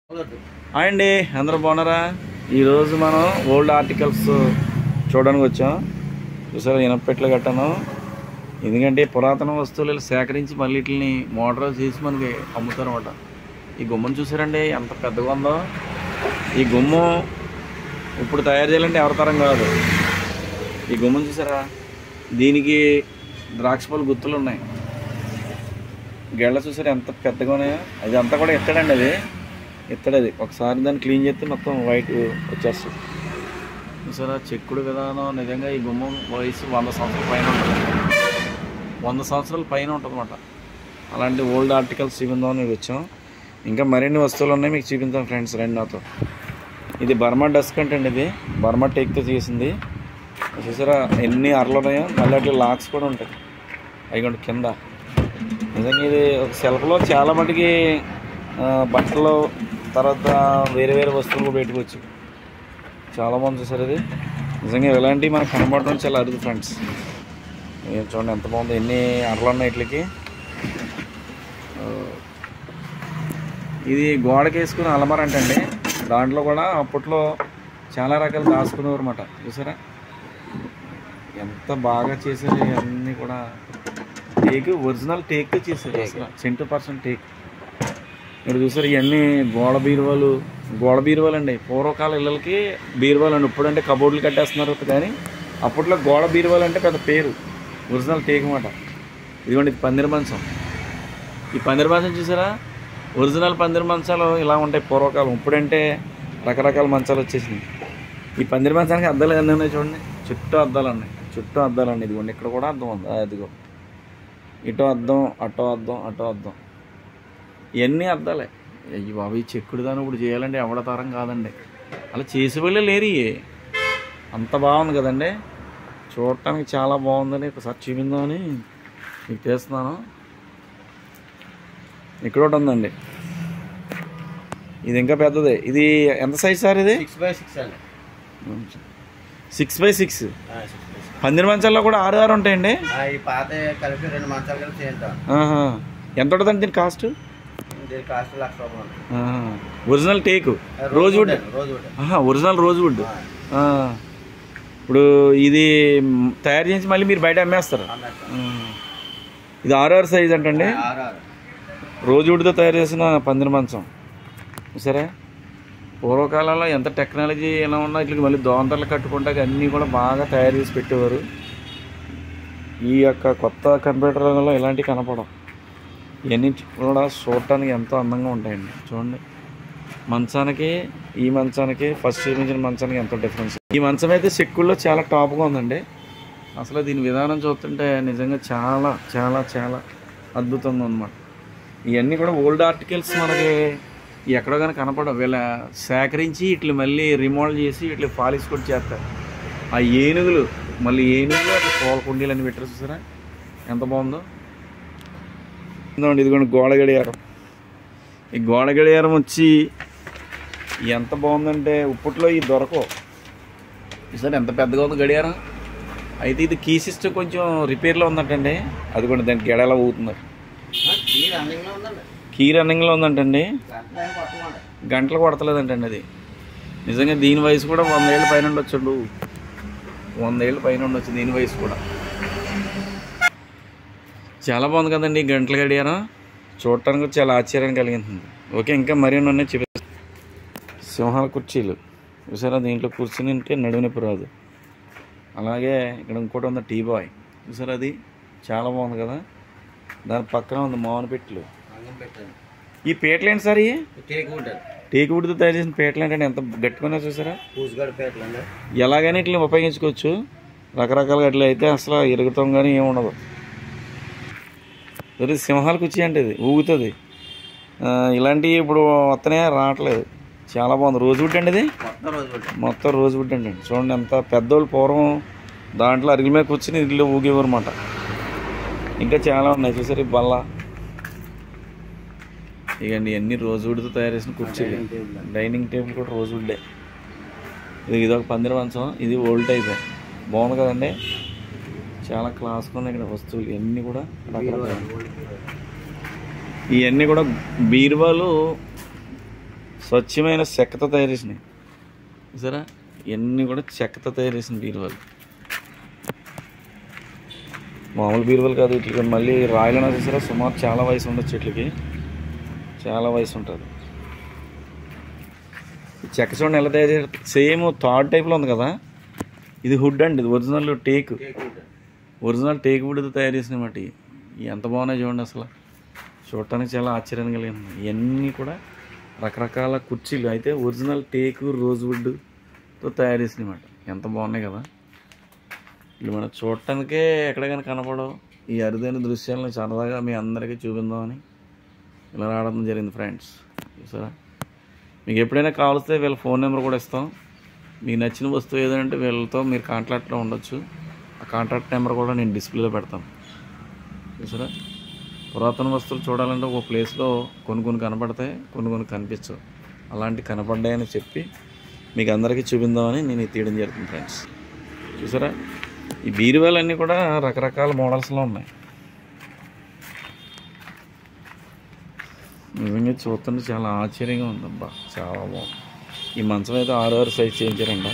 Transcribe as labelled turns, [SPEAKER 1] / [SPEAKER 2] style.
[SPEAKER 1] Hi అండి, అందరూ బాగున్నారా? ఈరోజు మనం ఓల్డ్ ఆర్టికల్స్ చూడడానికి వచ్చాం. చూసారా ఇనపెట్లు కట్టాను. ఎందుకంటే పురాతన వస్తువులు సేకరించి మళ్ళీ వీటిని మోడల్ చేసి మనకి అమ్ముతారు అన్నమాట. ఈ గుమ్మను చూసారండి ఎంత పెద్దగా ఉందో. ఈ గుమ్మం ఇప్పుడు తయారు చేయాలంటే ఎవరి తరం కాదు. ఈ గుమ్మను చూసారా, దీనికి ద్రాక్ష పళ్ళు గుర్తులు ఉన్నాయి. గెళ్ళ చూసారా ఎంత పెద్దగా ఉన్నాయో. అది అంతా కూడా ఎత్తాడండి, అది ఎత్తడది. ఒకసారి దాన్ని క్లీన్ చేస్తే మొత్తం వైట్ వచ్చేస్తుంది. చూసారా చెక్కుడు విధానం. నిజంగా ఈ గుమ్మం వయసు 100 సంవత్సరాల పైన ఉంటుంది. 100 సంవత్సరాల పైన ఉంటుంది అన్నమాట. అలాంటి ఓల్డ్ ఆర్టికల్స్ చూపిందామని వచ్చాం. ఇంకా మరిన్ని వస్తువులు ఉన్నాయి, మీకు చూపించాం ఫ్రెండ్స్, రండి నాతో. ఇది బర్మా డస్క్ అంటే అండి, ఇది బర్మా టేక్తో చేసింది. చూసారా ఎన్ని అరలు ఉన్నాయో. మళ్ళీ అట్లా లాక్స్ కూడా ఉంటాయి అవి కింద. నిజంగా ఇది ఒక సెల్ఫ్లో చాలా మటుకి బట్టలు, తర్వాత వేరే వేరే వస్తువులు పెట్టుకోవచ్చు. చాలా బాగుంది చూసారు. ఇది నిజంగా ఇలాంటివి మనకు కనబడడం చాలా అరుదు ఫ్రెండ్స్. చూడండి ఎంత బాగుంది, ఎన్ని అరలు ఉన్నాయి వీటికి. ఇది గోడకి వేసుకుని అలమర అంటండి. దాంట్లో కూడా అప్పట్లో చాలా రకాలు దాచుకునేవారు అన్నమాట. చూసారా ఎంత బాగా చేశారు. అన్నీ కూడా టేక్, ఒరిజినల్ టేక్తో చేశారు. అసలు 100% టేక్. ఇక్కడ చూసారు ఇవన్నీ గోడ బీరువాలు అండి. పూర్వకాల ఇళ్ళకి బీరువాలు అండి. ఇప్పుడంటే కబోర్డులు కట్టేస్తున్నారు కానీ అప్పట్లో గోడ బీరువాలు అంటే పెద్ద పేరు. ఒరిజినల్ టేక్ అన్నమాట. ఇదిగోండి, ఇది పందిరి మంచం. ఈ పందిరి మంచం చూసారా, ఒరిజినల్ పందిరి మంచాలు ఇలా ఉంటాయి పూర్వకాలం. ఇప్పుడంటే రకరకాల మంచాలు వచ్చేసినాయి. ఈ పందిరి మంచానికి అద్దాలు ఎన్ని ఉన్నాయి చూడండి. చుట్టూ అద్దాలు ఉన్నాయి, చుట్టూ అద్దాలండి. ఇదిగోండి ఇక్కడ కూడా అద్దం ఉంది. అదిగో ఇటో అద్దం, అటో అద్దం, అటో అద్దం. ఇవన్నీ అద్దాలే. అయ్యి బాబు, ఈ చెక్కుడు దాన్ని ఇప్పుడు చేయాలంటే ఎవడ తరం కాదండి. అలా చేసే వాళ్ళే లేరు. అంత బాగుంది కదండి, చూడటానికి చాలా బాగుందని ఒకసారి చూపిందామని మీకు చేస్తున్నాను. ఇక్కడ ఒకటి ఉందండి, ఇది ఇంకా పెద్దది. ఇది ఎంత సైజ్ సార్? ఇది
[SPEAKER 2] 6x6 అండి.
[SPEAKER 1] 6x6. పందిరి మంచాల్లో కూడా 6 ఉంటాయండి.
[SPEAKER 2] పాత కలిపి 2 మంచాలు కలిపి చేద్దాం.
[SPEAKER 1] ఎంత ఉంటుందండి దీని కాస్ట్?
[SPEAKER 2] దీని కాస్ట్ ₹1,00,000.
[SPEAKER 1] ఒరిజినల్ టేకు, రోజ్వుడ్. Original rosewood. ఇప్పుడు ఇది తయారు చేసి మళ్ళీ మీరు బయట అమ్మేస్తారు. ఇది 6 సైజ్ అంటండి. రోజ్వుడ్తో తయారు చేసిన పందిరి మంచం. సరే పూర్వకాలంలో ఎంత టెక్నాలజీ ఎలా ఉన్నా ఇట్లకి మళ్ళీ దోంతర్లు కట్టుకుంటా అన్నీ కూడా బాగా తయారు చేసి పెట్టేవారు. ఈ యొక్క కొత్త కంప్యూటర్లో ఇలాంటివి కనపడవు. ఇవన్నీ కూడా చూడటానికి ఎంతో అందంగా ఉంటాయండి. చూడండి మంచానికి ఈ మంచానికి ఫస్ట్ చూపించిన మంచానికి ఎంతో డిఫరెన్స్. ఈ మంచం అయితే చెక్కుల్లో చాలా టాప్గా ఉందండి. అసలు దీని విధానం చూస్తుంటే నిజంగా చాలా చాలా చాలా అద్భుతంగా ఉందన్నమాట. ఇవన్నీ కూడా ఓల్డ్ ఆర్టికల్స్ మనకి ఎక్కడో కానీ కనపడవు. వీళ్ళ సేకరించి ఇట్లా మళ్ళీ రిమోల్డ్ చేసి ఇట్లా పాలిష్ కూడా చేస్తారు. ఆ ఏనుగులు అట్లా పూల కుండీలు అని పెట్టారు. చూసారా ఎంత బాగుందో. ఇదిగోండి గోడ గడియారం. ఈ గోడ గడియారం వచ్చి ఎంత బాగుందంటే ఇప్పట్లో ఈ దొరకవు. చూసారా ఎంత పెద్దగా ఉంది గడియారం. అయితే ఇది కీ సిస్టమ్ కొంచెం రిపేర్లో ఉందంటండి. అది కూడా దానికి గెడ ఎలా ఊగుతుంది. కీ రన్నింగ్లో ఉందంటండి. గంటలు కొడతలేదంటండి అది. నిజంగా దీని వయసు కూడా 100 ఏళ్ళ పైన ఉండొచ్చు. 100 ఏళ్ళ పైన ఉండొచ్చు దీని వయసు కూడా. చాలా బాగుంది కదండి ఈ గంటల గడియారం. చూడటానికి చాలా ఆశ్చర్యం కలిగింది. ఓకే, ఇంకా మరిన్ని ఉన్నాయి చూపిస్తాను. సింహాల కుర్చీలు చూసారా, దీంట్లో కూర్చుని ఉంటే నడునొప్పి రాదు. అలాగే ఇక్కడ ఇంకోటి ఉంది టీ బాయ్. చూసారా అది చాలా బాగుంది కదా. దాని పక్కన ఉంది మామిడి పెట్లు. ఈ పేటలు ఏంటి సార్? టేక్ వుడ్తో తయారు చేసిన పేటలు ఏంటంటే ఎంత గట్టిగా చూసారా. ఎలాగైనా ఇట్లా ఉపయోగించుకోవచ్చు. రకరకాలుగా అట్లా అయితే అసలు ఇరుగుతాం కానీ ఏముండదు. సింహాల కుర్చీ అంటే ఇది ఊగుతుంది. ఇలాంటివి ఇప్పుడు వస్తనే రావట్లేదు. చాలా బాగుంది. రోజ్వుడ్ అండి ఇది, మొత్తం రోజ్వుడ్ అండి. చూడండి ఎంత పెద్దోళ్ళు పూర్వం దాంట్లో అరిగిల మీద కూర్చుని ఇల్లు ఊగేవారు అన్నమాట. ఇంకా చాలా ఉన్నాయి చూసారు. ఈ బల్ల ఇవన్నీ అన్ని రోజ్వుడ్తో తయారు చేసిన కుర్చీలు. డైనింగ్ టేబుల్ కూడా రోజ్వుడ్డే. ఇదొక పందిరి మంచం. ఇది ఓల్డ్ టైప్, బాగుంది కదండి. చాలా క్లాస్గా ఉన్నాయి ఇక్కడ వస్తువులు. ఇవన్నీ కూడా ఇవన్నీ కూడా బీరువాలు స్వచ్ఛమైన చెక్కతో తయారు చేసినాయి చూసారా. ఇవన్నీ కూడా చెక్కతో తయారు చేసిన బీరువాలు, మామూలు బీరువాలు కాదు. వీటికి మళ్ళీ రాయలైనా చూసారా, సుమారు చాలా వయసు ఉండొచ్చు, వీటికి చాలా వయసు ఉంటుంది. చెక్క చూడండి ఎలా తయారు చేస్తారు. సేమ్ థర్డ్ టైప్లో ఉంది కదా, ఇది హుడ్ అండి. ఇది ఒరిజినల్ టేక్, ఒరిజినల్ టేక్ వుడ్తో తయారు చేసినమాట. ఎంత బాగున్నాయి చూడండి, అసలు చూడటానికి చాలా ఆశ్చర్యం కలిగింది. ఇవన్నీ కూడా రకరకాల కుర్చీలు అయితే ఒరిజినల్ టేకు రోజ్ వుడ్తో తయారు చేసినమాట. ఎంత బాగున్నాయి కదా. ఇవి మనం చూడటానికే ఎక్కడికైనా కనపడవు. ఈ అరుదైన దృశ్యాలను సరదాగా మీ అందరికీ చూపిందామని ఇలా రావడం జరిగింది ఫ్రెండ్స్. చూసారా, మీకు ఎప్పుడైనా కావాల్స్తే వీళ్ళ ఫోన్ నెంబర్ కూడా ఇస్తాం. మీకు నచ్చిన వస్తువు ఏదంటే వీళ్ళతో మీరు కాంటాక్ట్లో ఉండొచ్చు. ఆ కాంటాక్ట్ నెంబర్ కూడా నేను డిస్ప్లేలో పెడతాను. చూసారా, పురాతన వస్తువులు చూడాలంటే ఒక ప్లేస్లో కొన్ని కనపడతాయి, కొన్ని కనిపించవు. అలాంటి కనపడ్డాయని చెప్పి మీకు అందరికీ చూపిందామని నేను ఇది తీయడం జరుగుతుంది ఫ్రెండ్స్. చూసారా, ఈ బీరువాలన్నీ కూడా రకరకాల మోడల్స్లో ఉన్నాయి. నిజంగా చూస్తుంటే చాలా ఆశ్చర్యంగా ఉందబ్బా, చాలా బాగుంది. ఈ మంచం అయితే 6 సైజ్ చేయించారంట.